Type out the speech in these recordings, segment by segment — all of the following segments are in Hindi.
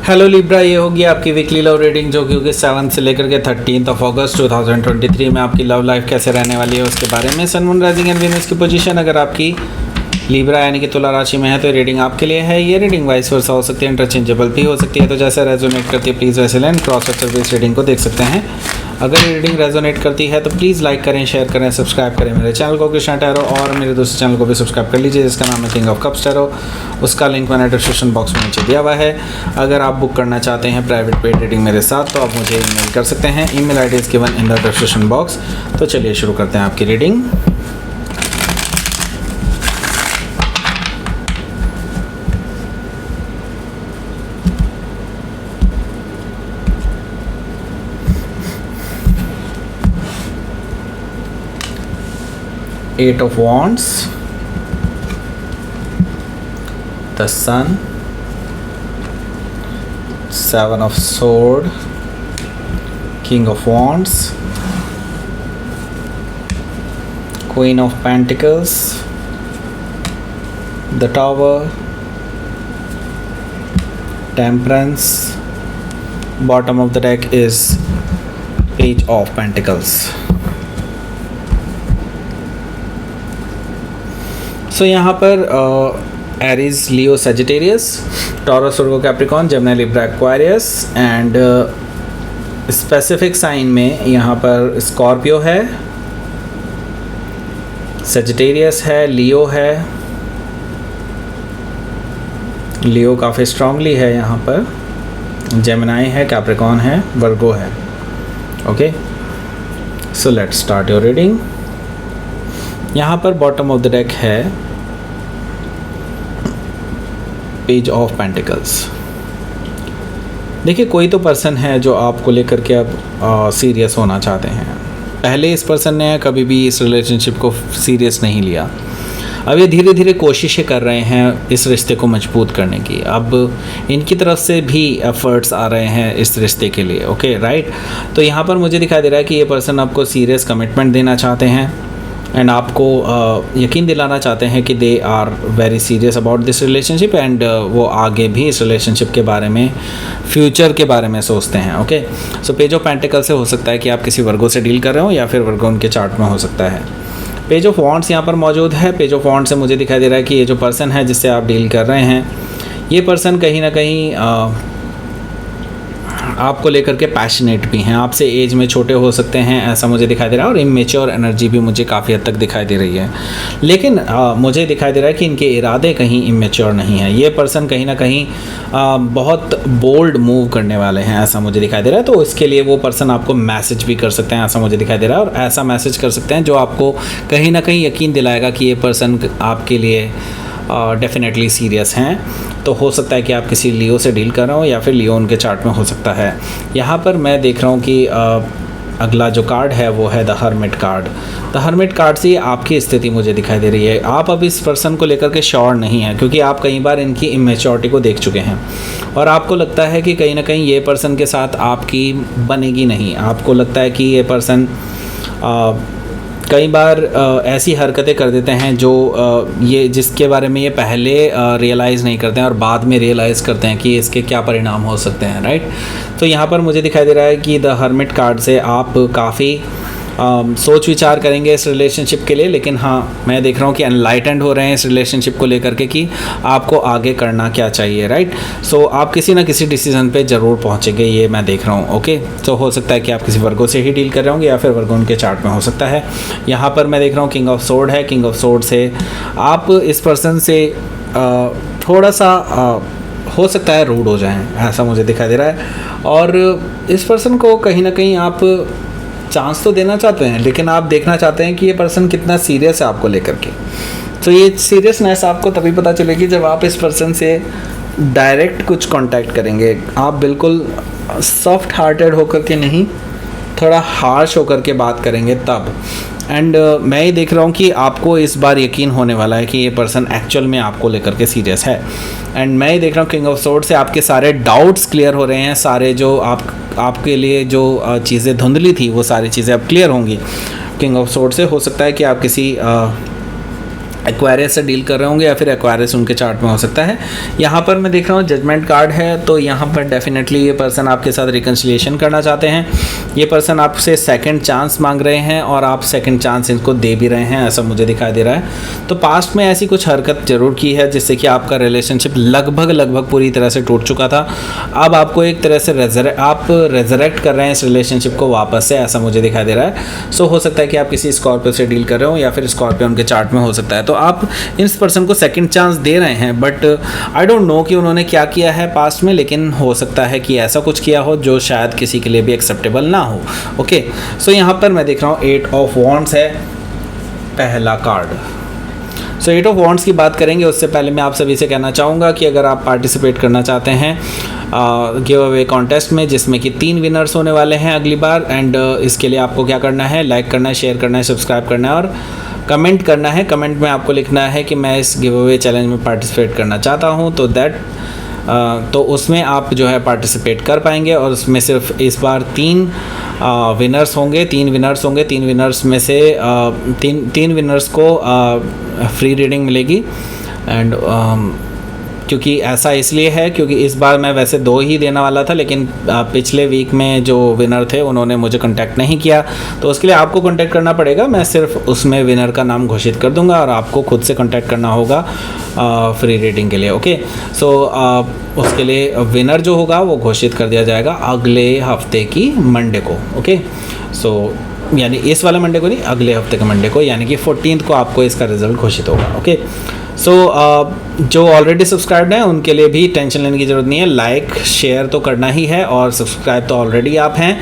हेलो लिब्रा, ये होगी आपकी वीकली लव रीडिंग जो कि होगी 7 से लेकर के 13 अगस्त 2023 में आपकी लव लाइफ कैसे रहने वाली है उसके बारे में। Sun moon rising and Venus की पोजीशन अगर आपकी लिब्रा यानी कि तुला राशि में है तो रीडिंग आपके लिए है। ये रीडिंग वाइस वर्सा हो सकती है, इंटरचेंजेबल भी हो सकती है, तो जैसे रेजोनेट करती है प्लीज़ वैसे लें। क्रॉस सेक्टर बेस्ड रीडिंग को देख सकते हैं। अगर ये रीडिंग रेजोनेट करती है तो प्लीज़ लाइक करें, शेयर करें, सब्सक्राइब करें मेरे चैनल को कृष्णा टैरो, और मेरे दूसरे चैनल को भी सब्सक्राइब कर लीजिए जिसका नाम है किंग ऑफ कप्स टैरो। उसका लिंक मैंने डिस्क्रिप्शन बॉक्स में नीचे दिया हुआ है। अगर आप बुक करना चाहते हैं प्राइवेट पेड रीडिंग मेरे साथ तो आप मुझे ईमेल कर सकते हैं। Email ID is given in the description box. तो चलिए शुरू करते हैं आपकी reading. Eight of Wands, the Sun, Seven of Sword, King of Wands, Queen of Pentacles, the Tower, Temperance. Bottom of the deck is Page of Pentacles. So यहाँ पर Aries, Leo, Sagittarius, Taurus, Virgo, Capricorn, Gemini, Libra, Aquarius and specific sign में यहाँ पर स्कॉर्पियो है, सजिटेरियस है, लियो है। लियो काफ़ी स्ट्रांगली है यहाँ पर, जेमिनी है, कैप्रिकॉर्न है, वर्गो है। Okay, so let's start your reading. यहाँ पर बॉटम ऑफ द डेक है पेज ऑफ पेंटिकल्स। देखिए, कोई तो पर्सन है जो आपको लेकर के अब सीरियस होना चाहते हैं। पहले इस पर्सन ने कभी भी इस रिलेशनशिप को सीरियस नहीं लिया। अब ये धीरे धीरे कोशिशें कर रहे हैं इस रिश्ते को मजबूत करने की। अब इनकी तरफ से भी एफर्ट्स आ रहे हैं इस रिश्ते के लिए। Okay, right. तो यहाँ पर मुझे दिखाई दे रहा है कि ये पर्सन आपको सीरियस कमिटमेंट देना चाहते हैं एंड आपको यकीन दिलाना चाहते हैं कि they are very serious about this relationship and वो आगे भी इस रिलेशनशिप के बारे में, फ्यूचर के बारे में सोचते हैं। Okay, so page of pentacle से हो सकता है कि आप किसी वर्गो से डील कर रहे हो या फिर वर्गो उनके चार्ट में हो सकता है। पेज ऑफ वॉन्ड्स यहाँ पर मौजूद है। पेज ऑफ वॉन्ड्स से मुझे दिखाई दे रहा है कि ये जो पर्सन है जिससे आप डील कर रहे हैं, ये पर्सन कहीं ना कहीं आपको लेकर के पैशनेट भी हैं। आपसे एज में छोटे हो सकते हैं, ऐसा मुझे दिखाई दे रहा है, और इमेच्योर एनर्जी भी मुझे काफ़ी हद तक दिखाई दे रही है। लेकिन मुझे दिखाई दे रहा है कि इनके इरादे कहीं इमेच्योर नहीं है। ये पर्सन कहीं ना कहीं बहुत बोल्ड मूव करने वाले हैं, ऐसा मुझे दिखाई दे रहा है। तो इसके लिए वो पर्सन आपको मैसेज भी कर सकते हैं, ऐसा मुझे दिखाई दे रहा है, और ऐसा मैसेज कर सकते हैं जो आपको कहीं ना कहीं यकीन दिलाएगा कि ये पर्सन आपके लिए डेफिनेटली सीरियस हैं। तो हो सकता है कि आप किसी लियो से डील कर रहे हो या फिर लियो उनके चार्ट में हो सकता है। यहाँ पर मैं देख रहा हूँ कि अगला जो कार्ड है वो है the hermit card. The hermit card से आपकी स्थिति मुझे दिखाई दे रही है। आप अब इस पर्सन को लेकर के श्योर नहीं हैं क्योंकि आप कई बार इनकी इमेच्योरिटी को देख चुके हैं और आपको लगता है कि कहीं ना कहीं ये पर्सन के साथ आपकी बनेगी नहीं। आपको लगता है कि ये पर्सन कई बार ऐसी हरकतें कर देते हैं जो ये जिसके बारे में ये पहले रियलाइज़ नहीं करते हैं और बाद में रियलाइज़ करते हैं कि इसके क्या परिणाम हो सकते हैं, राइट। तो यहाँ पर मुझे दिखाई दे रहा है कि द हर्मिट कार्ड से आप काफ़ी सोच विचार करेंगे इस रिलेशनशिप के लिए। लेकिन हाँ, मैं देख रहा हूँ कि अनलाइटेंड हो रहे हैं इस रिलेशनशिप को लेकर के कि आपको आगे करना क्या चाहिए, राइट। सो आप किसी ना किसी डिसीजन पे ज़रूर पहुँचेंगे, ये मैं देख रहा हूँ। ओके, तो हो सकता है कि आप किसी वर्गो से ही डील कर रहे होंगे या फिर वर्गो उनके चार्ट में हो सकता है। यहाँ पर मैं देख रहा हूँ किंग ऑफ सोर्ड है। किंग ऑफ सोर्ड से आप इस पर्सन से थोड़ा सा हो सकता है रूड हो जाएं, ऐसा मुझे दिखाई दे रहा है। और इस पर्सन को कहीं ना कहीं आप चांस तो देना चाहते हैं लेकिन आप देखना चाहते हैं कि ये पर्सन कितना सीरियस है आपको लेकर के। तो ये सीरियसनेस आपको तभी पता चलेगी जब आप इस पर्सन से डायरेक्ट कुछ कांटेक्ट करेंगे। आप बिल्कुल सॉफ्ट हार्टेड होकर के नहीं, थोड़ा हार्श होकर के बात करेंगे तब। एंड मैं ये देख रहा हूँ कि आपको इस बार यकीन होने वाला है कि ये पर्सन एक्चुअल में आपको लेकर के सीरियस है। एंड मैं ये देख रहा हूँ किंग ऑफ सोर्ड से आपके सारे डाउट्स क्लियर हो रहे हैं। सारे जो आपके लिए जो चीज़ें धुंधली थी वो सारी चीज़ें अब क्लियर होंगी। किंग ऑफ सोर्ड से हो सकता है कि आप किसी एक्वायरियस से डील कर रहे होंगे या फिर एक्वायरियस उनके चार्ट में हो सकता है। यहाँ पर मैं देख रहा हूँ जजमेंट कार्ड है, तो यहाँ पर डेफिनेटली ये पर्सन आपके साथ रिकन्सिलिएशन करना चाहते हैं। ये पर्सन आपसे सेकंड चांस मांग रहे हैं और आप सेकंड चांस इनको दे भी रहे हैं, ऐसा मुझे दिखाई दे रहा है। तो पास्ट में ऐसी कुछ हरकत जरूर की है जिससे कि आपका रिलेशनशिप लगभग पूरी तरह से टूट चुका था। अब आपको एक तरह से रेजरेक्ट कर रहे हैं इस रिलेशनशिप को वापस से, ऐसा मुझे दिखाई दे रहा है। सो हो सकता है कि आप किसी स्कॉर्पियो से डील कर रहे हो या फिर स्कॉर्पियो उनके चार्ट में हो सकता है। तो आप इस पर्सन को सेकंड चांस दे रहे हैं, बट आई डोंट नो कि उन्होंने क्या किया है पास्ट में, लेकिन हो सकता है कि ऐसा कुछ किया हो जो शायद किसी के लिए भी एक्सेप्टेबल ना हो। ओके, सो यहाँ पर मैं देख रहा हूँ 8 ऑफ वॉन्ड्स है पहला कार्ड। सो 8 ऑफ वॉन्ड्स की बात करेंगे उससे पहले मैं आप सभी से कहना चाहूँगा कि अगर आप पार्टिसिपेट करना चाहते हैं गिव अवे कॉन्टेस्ट में जिसमें कि 3 विनर्स होने वाले हैं अगली बार, एंड इसके लिए आपको क्या करना है, लाइक करना है, शेयर करना है, सब्सक्राइब करना है और कमेंट करना है। कमेंट में आपको लिखना है कि मैं इस गिव अवे चैलेंज में पार्टिसिपेट करना चाहता हूँ, तो उसमें आप जो है पार्टिसिपेट कर पाएंगे। और उसमें सिर्फ इस बार 3 विनर्स होंगे। 3 विनर्स में से तीन विनर्स को फ्री रीडिंग मिलेगी। एंड क्योंकि ऐसा इसलिए है क्योंकि इस बार मैं वैसे 2 ही देने वाला था, लेकिन पिछले वीक में जो विनर थे उन्होंने मुझे कांटेक्ट नहीं किया, तो उसके लिए आपको कांटेक्ट करना पड़ेगा। मैं सिर्फ उसमें विनर का नाम घोषित कर दूंगा और आपको खुद से कांटेक्ट करना होगा फ्री रीडिंग के लिए। ओके, सो उसके लिए विनर जो होगा वो घोषित कर दिया जाएगा अगले हफ्ते की मंडे को। ओके, सो यानी इस वाले मंडे को नहीं, अगले हफ्ते के मंडे को, यानी कि 14 को आपको इसका रिजल्ट घोषित होगा। ओके, सो जो ऑलरेडी सब्सक्राइब्ड हैं उनके लिए भी टेंशन लेने की ज़रूरत नहीं है। लाइक शेयर तो करना ही है और सब्सक्राइब तो ऑलरेडी आप हैं,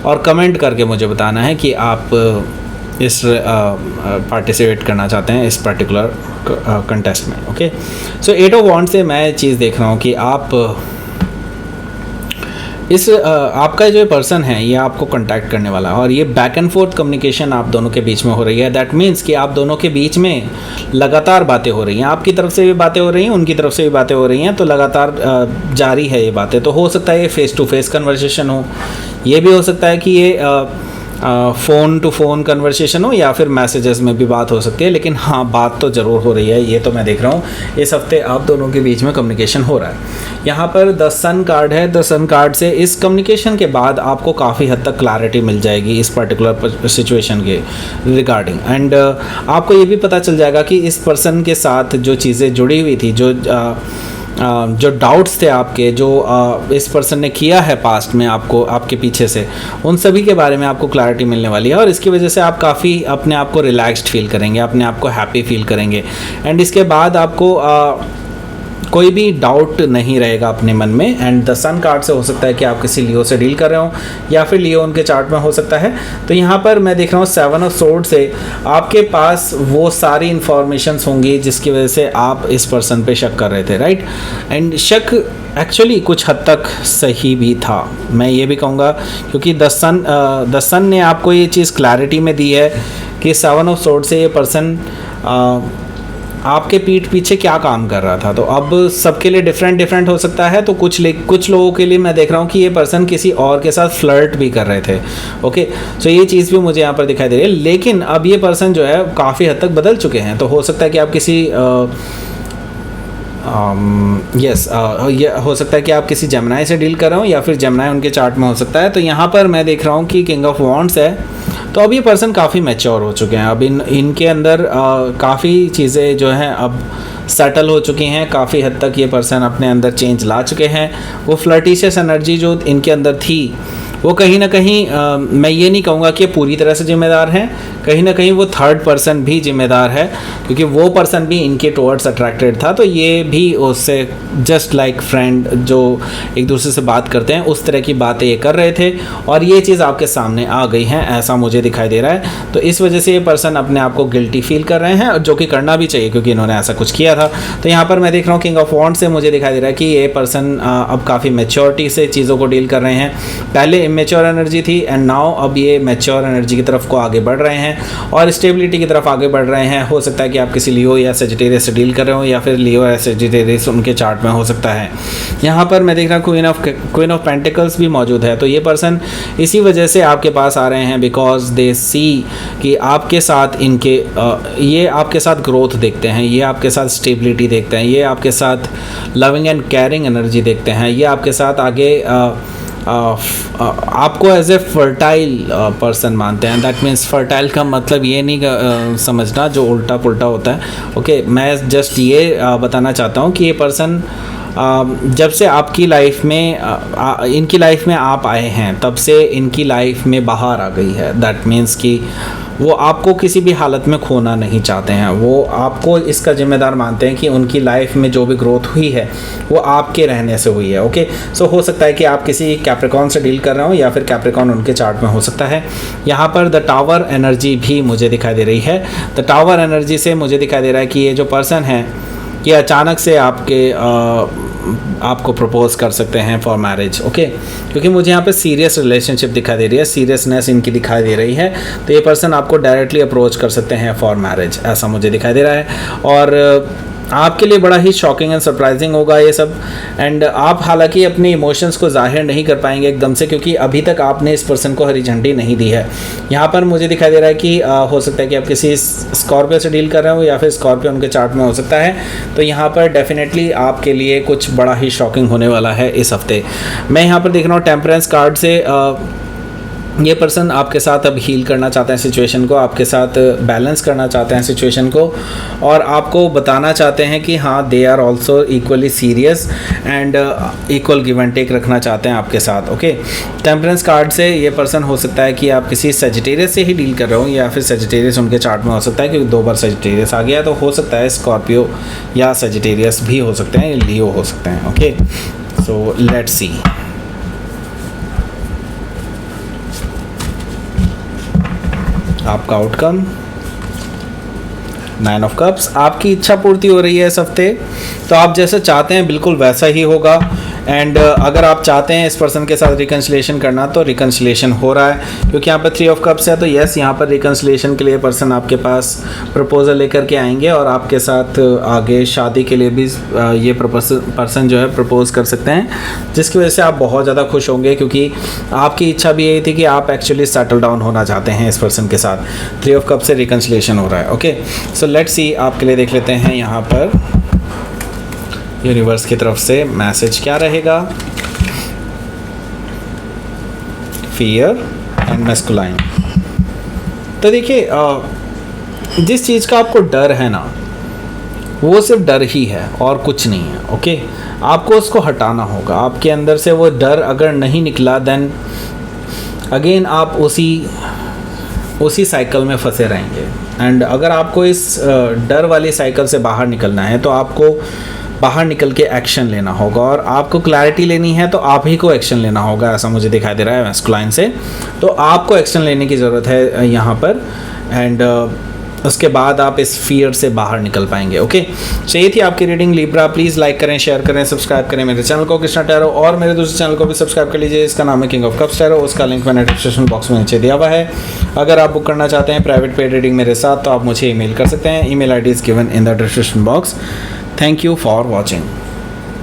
और कमेंट करके मुझे बताना है कि आप इस पार्टिसिपेट करना चाहते हैं इस पर्टिकुलर कंटेस्ट में। ओके, सो 8 ऑफ वॉन्ड्स से मैं चीज़ देख रहा हूँ कि आप आपका जो पर्सन है ये आपको कांटेक्ट करने वाला है, और ये बैक एंड फोर्थ कम्युनिकेशन आप दोनों के बीच में हो रही है। दैट मीन्स कि आप दोनों के बीच में लगातार बातें हो रही हैं, आपकी तरफ से भी बातें हो रही हैं, उनकी तरफ से भी बातें हो रही हैं, तो लगातार जारी है ये बातें। तो हो सकता है ये फेस टू फेस कन्वर्सेशन हो, ये भी हो सकता है कि ये फ़ोन टू फ़ोन कन्वर्सेशन हो, या फिर मैसेजेस में भी बात हो सकती है, लेकिन हाँ बात तो ज़रूर हो रही है। ये तो मैं देख रहा हूँ इस हफ्ते आप दोनों के बीच में कम्युनिकेशन हो रहा है। यहाँ पर द सन कार्ड है। द सन कार्ड से इस कम्युनिकेशन के बाद आपको काफ़ी हद तक क्लैरिटी मिल जाएगी इस पर्टिकुलर सिचुएशन के रिगार्डिंग, एंड आपको ये भी पता चल जाएगा कि इस पर्सन के साथ जो चीज़ें जुड़ी हुई थी, जो डाउट्स थे आपके, जो इस पर्सन ने किया है पास्ट में आपको आपके पीछे से, उन सभी के बारे में आपको क्लैरिटी मिलने वाली है, और इसकी वजह से आप काफ़ी अपने आप को रिलैक्स्ड फील करेंगे, अपने आप को हैप्पी फील करेंगे, एंड इसके बाद आपको कोई भी डाउट नहीं रहेगा अपने मन में। एंड द सन कार्ड से हो सकता है कि आप किसी लियो से डील कर रहे हो, या फिर लियो उनके चार्ट में हो सकता है। तो यहाँ पर मैं देख रहा हूँ 7 ऑफ सोर्ड से आपके पास वो सारी इंफॉर्मेशंस होंगी जिसकी वजह से आप इस पर्सन पे शक कर रहे थे, राइट। एंड शक एक्चुअली कुछ हद तक सही भी था, मैं ये भी कहूँगा, क्योंकि द सन ने आपको ये चीज़ क्लैरिटी में दी है कि 7 ऑफ सोर्ड से ये पर्सन आपके पीठ पीछे क्या काम कर रहा था। तो अब सबके लिए डिफरेंट हो सकता है। तो कुछ लोगों के लिए मैं देख रहा हूँ कि ये पर्सन किसी और के साथ फ्लर्ट भी कर रहे थे। ओके, सो ये चीज़ भी मुझे यहाँ पर दिखाई दे रही है, लेकिन अब ये पर्सन जो है काफ़ी हद तक बदल चुके हैं। तो हो सकता है कि आप किसी ये हो सकता है कि आप किसी जेमिनाई से डील कर रहे हो, या फिर जेमिनाई उनके चार्ट में हो सकता है। तो यहाँ पर मैं देख रहा हूँ कि किंग ऑफ वॉन्ड्स है। तो अब ये पर्सन काफ़ी मैच्योर हो चुके हैं, अब इनके अंदर काफ़ी चीज़ें जो हैं अब सेटल हो चुकी हैं, काफ़ी हद तक ये पर्सन अपने अंदर चेंज ला चुके हैं। वो फ्लर्टिशियस एनर्जी जो इनके अंदर थी वो कहीं ना कहीं मैं ये नहीं कहूँगा कि पूरी तरह से जिम्मेदार हैं, कहीं ना कहीं वो थर्ड पर्सन भी जिम्मेदार है, क्योंकि वो पर्सन भी इनके टुवर्ड्स अट्रैक्टेड था। तो ये भी उससे जस्ट लाइक फ्रेंड जो एक दूसरे से बात करते हैं उस तरह की बातें ये कर रहे थे, और ये चीज़ आपके सामने आ गई हैं, ऐसा मुझे दिखाई दे रहा है। तो इस वजह से ये पर्सन अपने आप को गिल्टी फील कर रहे हैं, जो कि करना भी चाहिए क्योंकि इन्होंने ऐसा कुछ किया था। तो यहाँ पर मैं देख रहा हूँ किंग ऑफ वॉन्ड्स से मुझे दिखाई दे रहा है कि ये पर्सन अब काफ़ी मैच्योरिटी से चीज़ों को डील कर रहे हैं। पहले इमेच्योर एनर्जी थी एंड नाउ अब ये मैच्योर एनर्जी की तरफ को आगे बढ़ रहे हैं और स्टेबिलिटी की तरफ आगे बढ़ रहे हैं। हो सकता है कि आप किसी लियो या सेजिटेरियस से डील कर रहे हो या फिर लियो या सेजिटेरियस उनके चार्ट में हो सकता है। यहाँ पर मैं देख रहा हूँ क्वीन ऑफ पेंटिकल्स भी मौजूद है, तो ये पर्सन इसी वजह से आपके पास आ रहे हैं बिकॉज दे सी कि आपके साथ इनके ये आपके साथ ग्रोथ देखते हैं, ये आपके साथ स्टेबिलिटी देखते हैं, ये आपके साथ लविंग एंड केयरिंग एनर्जी देखते हैं, ये आपके साथ आगे आपको एज ए फर्टाइल पर्सन मानते हैं। दैट मीन्स फर्टाइल का मतलब ये नहीं समझना जो उल्टा पुल्टा होता है। ओके, मैं जस्ट ये बताना चाहता हूँ कि ये पर्सन जब से आपकी लाइफ में इनकी लाइफ में आप आए हैं तब से इनकी लाइफ में बाहर आ गई है। दैट मीन्स कि वो आपको किसी भी हालत में खोना नहीं चाहते हैं, वो आपको इसका जिम्मेदार मानते हैं कि उनकी लाइफ में जो भी ग्रोथ हुई है वो आपके रहने से हुई है। ओके, सो हो सकता है कि आप किसी कैप्रिकॉन से डील कर रहे हो या फिर कैप्रिकॉन उनके चार्ट में हो सकता है। यहाँ पर द टावर एनर्जी भी मुझे दिखाई दे रही है। द टावर एनर्जी से मुझे दिखाई दे रहा है कि ये जो पर्सन है ये अचानक से आपको प्रपोज कर सकते हैं फॉर मैरिज। ओके, क्योंकि मुझे यहाँ पे सीरियस रिलेशनशिप दिखाई दे रही है, सीरियसनेस इनकी दिखाई दे रही है, तो ये पर्सन आपको डायरेक्टली अप्रोच कर सकते हैं फॉर मैरिज, ऐसा मुझे दिखाई दे रहा है। और आपके लिए बड़ा ही शॉकिंग एंड सरप्राइजिंग होगा ये सब। एंड आप हालांकि अपने इमोशंस को जाहिर नहीं कर पाएंगे एकदम से, क्योंकि अभी तक आपने इस पर्सन को हरी झंडी नहीं दी है। यहाँ पर मुझे दिखाई दे रहा है कि हो सकता है कि आप किसी स्कॉर्पियो से डील कर रहे हो या फिर स्कॉर्पियो उनके चार्ट में हो सकता है। तो यहाँ पर डेफिनेटली आपके लिए कुछ बड़ा ही शॉकिंग होने वाला है इस हफ्ते। मैं यहाँ पर देख रहा हूँ टेम्परेंस कार्ड से ये पर्सन आपके साथ अब हील करना चाहते हैं सिचुएशन को, आपके साथ बैलेंस करना चाहते हैं सिचुएशन को और आपको बताना चाहते हैं कि हाँ they are also equally serious and equal give and take रखना चाहते हैं आपके साथ। ओके, टेम्परेंस कार्ड से ये पर्सन हो सकता है कि आप किसी सेजिटेरियस से ही डील कर रहे हो या फिर सेजिटेरियस उनके चार्ट में हो सकता है, क्योंकि 2 बार सेजिटेरियस आ गया तो हो सकता है स्कॉर्पियो या सेजिटेरियस भी हो सकते हैं, लियो हो सकते हैं। Okay, so let's see. आपका आउटकम 9 ऑफ कप्स। आपकी इच्छा पूर्ति हो रही है इस हफ्ते, तो आप जैसा चाहते हैं बिल्कुल वैसा ही होगा। एंड अगर आप चाहते हैं इस पर्सन के साथ रिकन्सिलेशन करना तो रिकन्सिलेशन हो रहा है, क्योंकि यहाँ पर 3 ऑफ कप्स है। तो यस, यहाँ पर रिकन्सिलेशन के लिए पर्सन आपके पास प्रपोजल लेकर के आएंगे और आपके साथ आगे शादी के लिए भी ये पर्सन जो है प्रपोज कर सकते हैं, जिसकी वजह से आप बहुत ज़्यादा खुश होंगे, क्योंकि आपकी इच्छा भी यही थी कि आप एक्चुअली सेटल डाउन होना चाहते हैं इस पर्सन के साथ। 3 ऑफ कप्स से रिकन्सिलेशन हो रहा है। ओके, सो लेट्स सी, आपके लिए देख लेते हैं यहाँ पर यूनिवर्स की तरफ से मैसेज क्या रहेगा। Fear and masculine. तो देखिए, जिस चीज़ का आपको डर है ना, वो सिर्फ डर ही है और कुछ नहीं है। ओके, आपको उसको हटाना होगा। आपके अंदर से वो डर अगर नहीं निकला देन अगेन आप उसी साइकिल में फंसे रहेंगे। एंड अगर आपको इस डर वाली साइकिल से बाहर निकलना है तो आपको बाहर निकल के एक्शन लेना होगा, और आपको क्लैरिटी लेनी है तो आप ही को एक्शन लेना होगा, ऐसा मुझे दिखाई दे रहा है मैस्कुलाइन से। तो आपको एक्शन लेने की ज़रूरत है यहाँ पर, एंड उसके बाद आप इस फियर से बाहर निकल पाएंगे। ओके, सो ये थी आपकी रीडिंग लिब्रा। प्लीज़ लाइक करें, शेयर करें, सब्सक्राइब करें मेरे चैनल को कृष्णा टैरो, और मेरे दूसरे चैनल को भी सब्सक्राइब कर लीजिए, इसका नाम है किंग ऑफ कप्स टैरो। उसका लिंक मैंने डिस्क्रिप्शन बॉक्स में नीचे दिया हुआ है। अगर आप बुक करना चाहते हैं प्राइवेट पेड रीडिंग मेरे साथ तो आप मुझे ईमेल कर सकते हैं। Email ID is given in the description box. Thank you for watching.